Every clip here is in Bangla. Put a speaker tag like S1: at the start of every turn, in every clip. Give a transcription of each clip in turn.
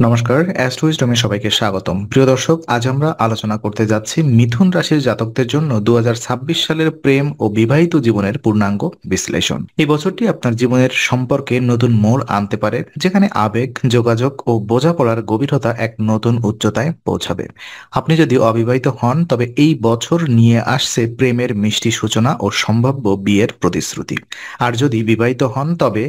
S1: নমস্কার, অ্যাস্ট্রোইজডমে সবাইকে স্বাগতম। প্রিয় দর্শক, আজ আমরা আলোচনা করতে যাচ্ছি মিথুন রাশির জাতকদের জন্য 2026 সালের প্রেম ও বিবাহিত জীবনের পূর্ণাঙ্গ বিশ্লেষণ। এই বছরটি আপনার জীবনের সম্পর্কে নতুন মোড় আনতে পারে, যেখানে আবেগ, যোগাযোগ ও বোঝাপড়ার গভীরতা এক নতুন উচ্চতায় পৌঁছাবে। আপনি যদি অবিবাহিত হন, তবে এই বছর নিয়ে আসছে প্রেমের মিষ্টি সূচনা ও সম্ভাব্য বিয়ের প্রতিশ্রুতি। আর যদি বিবাহিত হন, তবে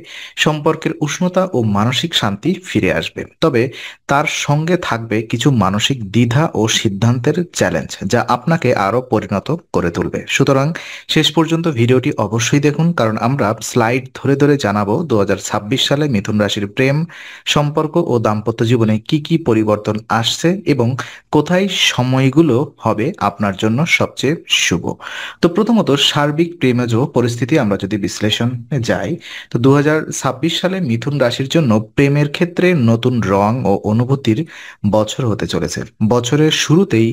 S1: সম্পর্কের উষ্ণতা ও মানসিক শান্তি ফিরে আসবে। তবে তার সঙ্গে থাকবে কিছু মানসিক দ্বিধা ও সিদ্ধান্তের চ্যালেঞ্জ, যা আপনাকে আরো পরিণত করে তুলবে। সুতরাং শেষ পর্যন্ত ভিডিওটি অবশ্যই দেখুন, কারণ আমরা স্লাইড ধরে ধরে জানাবো 2026 সালে মিথুন রাশির প্রেম, সম্পর্ক ও দাম্পত্য জীবনে কি কি পরিবর্তন আসছে এবং কোথায় সময়গুলো হবে আপনার জন্য সবচেয়ে শুভ। তো প্রথমত সার্বিক প্রেমজ পরিস্থিতি আমরা যদি বিশ্লেষণে যাই, তো 2026 সালে মিথুন রাশির জন্য প্রেমের ক্ষেত্রে নতুন রং ও অনুভূতির বছর হতে চলেছে। বছরের শুরুতেই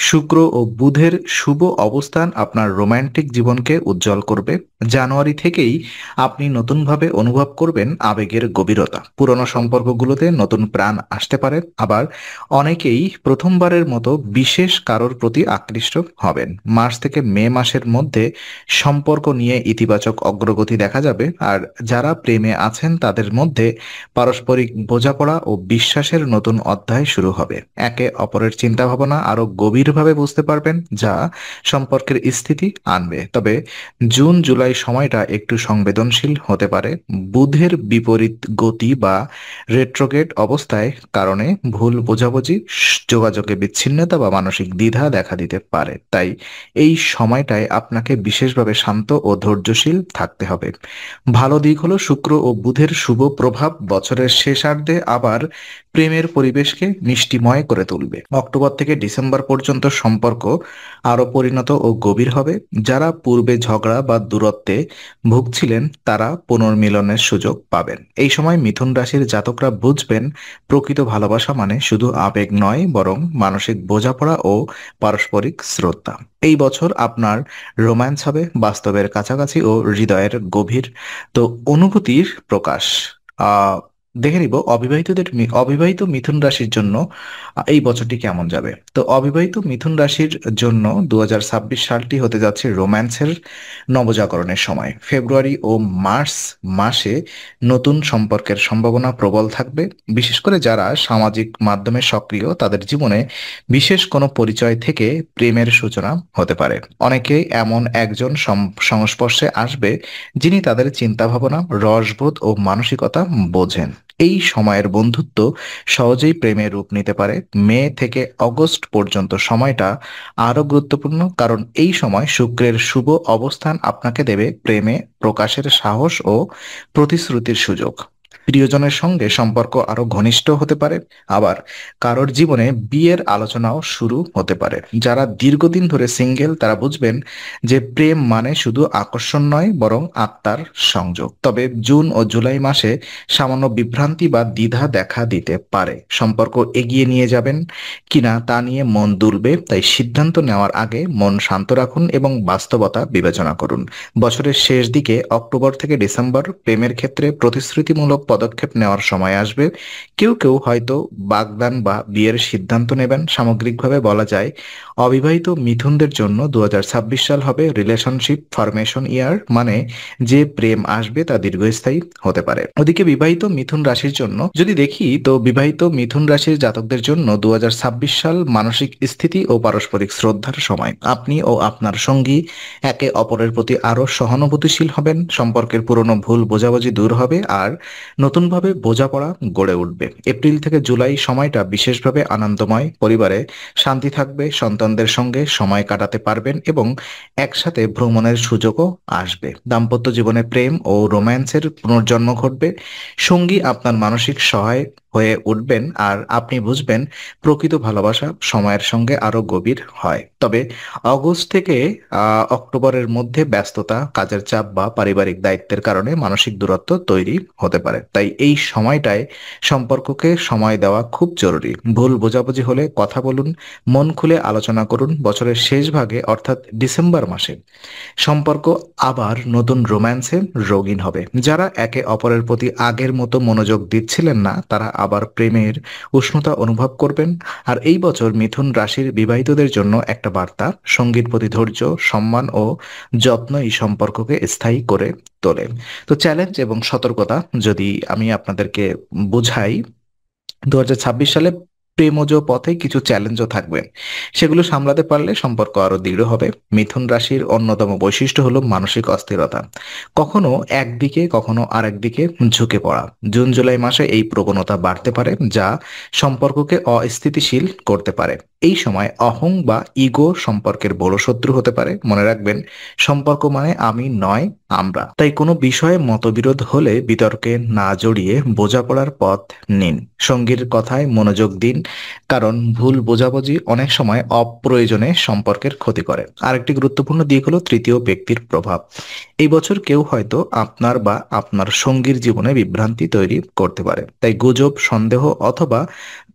S1: শুক্র ও বুধের শুভ অবস্থান আপনার রোমান্টিক জীবনকে উজ্জ্বল করবে। জানুয়ারি থেকেই আপনি নতুনভাবে অনুভব করবেন আবেগের গভীরতা। পুরনো সম্পর্কগুলোতে নতুন প্রাণ আসতে পারে, আবার অনেকেই প্রথমবারের মতো বিশেষ কারোর প্রতি আকৃষ্ট হবেন। মার্চ থেকে মে মাসের মধ্যে সম্পর্ক নিয়ে ইতিবাচক অগ্রগতি দেখা যাবে, আর যারা প্রেমে আছেন তাদের মধ্যে পারস্পরিক বোঝাপড়া ও বিশ্বাসের নতুন অধ্যায় শুরু হবে। একে অপরের চিন্তাভাবনা আরো গভীরভাবে বুঝতে পারবেন, যা সম্পর্কের স্থিতি আনবে। তবে জুন জুলাই সময়টা একটু সংবেদনশীল হতে পারে। বুধের বিপরীত গতি বা রেট্রোগেট অবস্থায় কারণে ভুল বোঝাবুঝি, যোগাযোগে বিচ্ছিন্নতা বা মানসিক দ্বিধা দেখা দিতে পারে। তাই এই সময়টায় আপনাকে বিশেষভাবে শান্ত ও ধৈর্যশীল থাকতে হবে। ভালো দিক হলো শুক্র ও বুধের শুভ প্রভাব বছরের শেষার্ধে আবার প্রেমের পরিবেশকে মিষ্টিময় করে তুলবে। অক্টোবর থেকে ডিসেম্বর পর্যন্ত সম্পর্ক আরো পরিণত ও গভীর হবে। যারা পূর্বে ঝগড়া বা দূরত্বে ভুগছিলেন, তারা পুনর্মিলনের সুযোগ পাবেন। এই সময় মিথুন রাশির জাতকরা বুঝবেন প্রকৃত ভালোবাসা মানে শুধু আবেগ নয়, বরং মানসিক বোঝাপড়া ও পারস্পরিক শ্রদ্ধা। এই বছর আপনার রোম্যান্স হবে বাস্তবের কাছাকাছি ও হৃদয়ের গভীর তো অনুভূতির প্রকাশ। আহ দেখে নিব অবিবাহিত মিথুন রাশির জন্য এই বছরটি কেমন যাবে। তো অবিবাহিত মিথুন রাশির জন্য 2026 সালটি হতে যাচ্ছে রোম্যান্সের নবজাগরণের সময়। ফেব্রুয়ারি ও মার্চ মাসে নতুন সম্পর্কের সম্ভাবনা প্রবল থাকবে। বিশেষ করে যারা সামাজিক মাধ্যমে সক্রিয়, তাদের জীবনে বিশেষ কোনো পরিচয় থেকে প্রেমের সূচনা হতে পারে। অনেকে এমন একজন সংস্পর্শে আসবে যিনি তাদের চিন্তাভাবনা, রসবোধ ও মানসিকতা বোঝেন। এই সময়ের বন্ধুত্ব সহজেই প্রেমে রূপ নিতে পারে। মে থেকে অগস্ট পর্যন্ত সময়টা আরো গুরুত্বপূর্ণ, কারণ এই সময় শুক্রের শুভ অবস্থান আপনাকে দেবে প্রেমে প্রকাশের সাহস ও প্রতিশ্রুতির সুযোগ। প্রিয়জনের সঙ্গে সম্পর্ক আরো ঘনিষ্ঠ হতে পারে, আবার কারোর জীবনে বিয়ের আলোচনাও শুরু হতে পারে। যারা দীর্ঘদিন ধরে সিঙ্গেল, তারা বুঝবেন যে প্রেম মানে শুধু আকর্ষণ নয়, বরং আত্মার সংযোগ। তবে জুন ও জুলাই মাসে সামান্য বিভ্রান্তি বা দ্বিধা দেখা দিতে পারে। সম্পর্ক এগিয়ে নিয়ে যাবেন কিনা তা নিয়ে মন দুলবে, তাই সিদ্ধান্ত নেওয়ার আগে মন শান্ত রাখুন এবং বাস্তবতা বিবেচনা করুন। বছরের শেষ দিকে অক্টোবর থেকে ডিসেম্বর প্রেমের ক্ষেত্রে প্রতিশ্রুতিমূলক পদক্ষেপ নেওয়ার সময় আসবে। কেউ কেউ হয়তো বাগদান বা বিয়ের সিদ্ধান্ত নেবেন। সামগ্রিকভাবে বলা যায়, অবিবাহিত মিথুনদের জন্য 2026 সাল হবে রিলেশনশিপ ফরমেশন ইয়ার, মানে যে প্রেম আসবে তা দীর্ঘস্থায়ী হতে পারে। ওদিকে বিবাহিত মিথুন রাশির জন্য যদি দেখি, তো বিবাহিত মিথুন রাশির জাতকদের জন্য 2026 সাল মানসিক স্থিতি ও পারস্পরিক শ্রদ্ধার সময়। আপনি ও আপনার সঙ্গী একে অপরের প্রতি আরো সহানুভূতিশীল হবেন। সম্পর্কের পুরনো ভুল বোঝাবুঝি দূর হবে আর নতুনভাবে বোঝাপড়া গড়ে উঠবে। এপ্রিল থেকে জুলাই সময়টা বিশেষভাবে আনন্দময়। পরিবারে শান্তি থাকবে, সন্তানদের সঙ্গে সময় কাটাতে পারবেন এবং একসাথে ভ্রমণের সুযোগও আসবে। দাম্পত্য জীবনে প্রেম ও রোম্যান্সের পুনর্জন্ম ঘটবে। সঙ্গী আপনার মানসিক সহায় হয়ে উঠবেন আর আপনি বুঝবেন প্রকৃত ভালোবাসা সময়ের সঙ্গে আরো গভীর হয়। তবে অগস্ট থেকে অক্টোবরের মধ্যে ব্যস্ততা, কাজের চাপ বা পারিবারিক দায়িত্বের কারণে মানসিক দূরত্ব তৈরি হতে পারে। তাই এই সময়টায় সম্পর্ককে সময় দেওয়া খুব জরুরি। ভুল বোঝাবুঝি হলে কথা বলুন, মন খুলে আলোচনা করুন। বছরের শেষ ভাগে অর্থাৎ ডিসেম্বর মাসে সম্পর্ক আবার নতুন রোম্যান্সে রঙিন হবে। যারা একে অপরের প্রতি আগের মতো মনোযোগ দিচ্ছিলেন না, তারা আবার প্রেমের উষ্ণতা অনুভব করবেন। আর এই বছর মিথুন রাশির বিবাহিতদের জন্য একটা বার্তা, সঙ্গীর প্রতি ধৈর্য, সম্মান ও যত্ন এই সম্পর্ককে স্থায়ী করে তোলে। তো চ্যালেঞ্জ এবং সতর্কতা যদি আমি আপনাদেরকে বুঝাই, 2026 সালে প্রেমজ পথে কিছু চ্যালেঞ্জও থাকবে। সেগুলো সামলাতে পারলে সম্পর্ক আরো দৃঢ় হবে। মিথুন রাশির অন্যতম বৈশিষ্ট্য হলো মানসিক অস্থিরতা, কখনো একদিকে কখনো আরেকদিকে ঝুঁকে পড়া। জুন জুলাই মাসে এই প্রবণতা বাড়তে পারে, যা সম্পর্ককে অস্থিতিশীল করতে পারে। এই সময় অহং বা ইগো সম্পর্কের বড় শত্রু হতে পারে। মনে রাখবেন, সম্পর্ক মানে আমি নয়, আমরা। তাই কোনো বিষয়ে মতবিরোধ হলে বিতর্কে না জড়িয়ে বোঝাপড়ার পথ নিন। সঙ্গীর কথায় মনোযোগ দিন, কারণ ভুল বোঝাবুঝি অনেক সময় অপ্রয়োজনে সম্পর্কের ক্ষতি করে। আরেকটি গুরুত্বপূর্ণ দিক হলো তৃতীয় ব্যক্তির প্রভাব। এই বছর কেউ হয়তো আপনার বা আপনার সঙ্গীর জীবনে বিভ্রান্তি তৈরি করতে পারে। তাই গুজব, সন্দেহ অথবা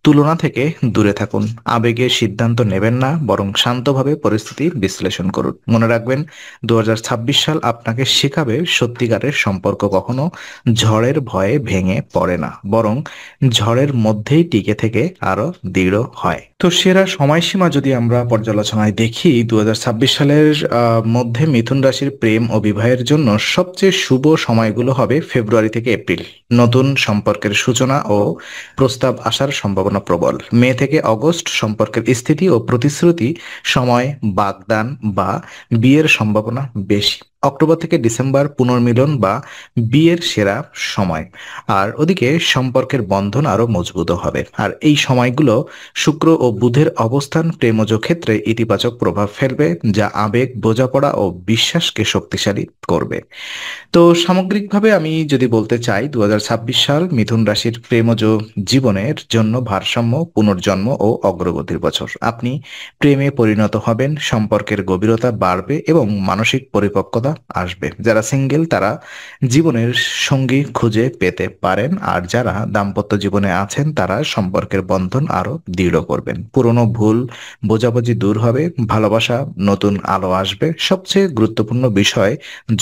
S1: তুলনা থেকে দূরে থাকুন। আবেগে সিদ্ধান্ত নেবেন না, বরং শান্তভাবে পরিস্থিতি বিশ্লেষণ করুন। মনে রাখবেন, 2026 সাল আপনাকে শেখাবে সত্যিকারের সম্পর্ক কখনো ঝড়ের ভয়ে ভেঙে পড়ে না, বরং ঝড়ের মধ্যেই টিকে থেকে আরো দৃঢ় হয়। তো সেরা সময়সীমা যদি আমরা পর্যালোচনায় দেখি, 2026 সালের মধ্যে মিথুন রাশির প্রেম ও বিবাহের জন্য সবচেয়ে শুভ সময়গুলো হবে ফেব্রুয়ারি থেকে এপ্রিল। নতুন সম্পর্কের সূচনা ও প্রস্তাব আসার সম্ভাবনা প্রবল। মে থেকে অগস্ট সম্পর্কের স্থিতি ও প্রতিশ্রুতি সময়, বাগদান বা বিয়ের সম্ভাবনা বেশি। অক্টোবর থেকে ডিসেম্বর পুনর্মিলন বা বিয়ের সেরা সময়। আর ওদিকে সম্পর্কের বন্ধন আরো মজবুত হবে। আর এই সময়গুলো শুক্র ও বুধের অবস্থান প্রেমজ ক্ষেত্রে ইতিবাচক প্রভাব ফেলবে, যা আবেগ, বোঝাপড়া ও বিশ্বাসকে শক্তিশালী করবে। তো সামগ্রিকভাবে আমি যদি বলতে চাই, 2026 সাল মিথুন রাশির প্রেমজ জীবনের জন্য ভারসাম্য, পুনর্জন্ম ও অগ্রগতির বছর। আপনি প্রেমে পরিণত হবেন, সম্পর্কের গভীরতা বাড়বে এবং মানসিক পরিপক্কতা আসবে। যারা সিঙ্গেল তারা জীবনের সঙ্গী খুঁজে পেতে পারেন, আর যারা দাম্পত্য জীবনে আছেন তারা সম্পর্কের বন্ধন আরো দৃঢ় করবেন। পুরনো ভুল বোঝাবুঝি দূর হবে, ভালোবাসা নতুন আলো আসবে। সবচেয়ে গুরুত্বপূর্ণ বিষয়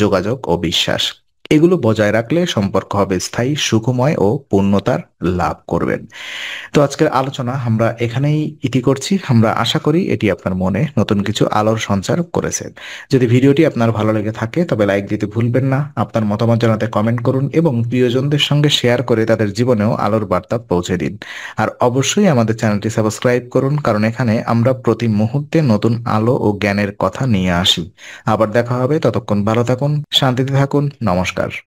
S1: যোগাযোগ ও বিশ্বাস। এগুলো বজায় রাখলে সম্পর্ক হবে স্থায়ী, সুখময় ও পূর্ণতার লাভ করবেন। তো আজকের আলোচনা আমরা এখানেই ইতি করছি। আমরা আশা করি এটি আপনার মনে নতুন কিছু আলোর সঞ্চার করেছে। যদি ভিডিওটি আপনার ভালো লেগে থাকে তবে লাইক দিতে ভুলবেন না। আপনার মতামত জানাতে কমেন্ট করুন এবং প্রিয়জনদের সঙ্গে শেয়ার করে তাদের জীবনেও আলোর বার্তা পৌঁছে দিন। আর অবশ্যই আমাদের চ্যানেলটি সাবস্ক্রাইব করুন, কারণ এখানে আমরা প্রতি মুহূর্তে নতুন আলো ও জ্ঞানের কথা নিয়ে আসি। আবার দেখা হবে, ততক্ষণ ভালো থাকুন, শান্তিতে থাকুন। নমস্কার।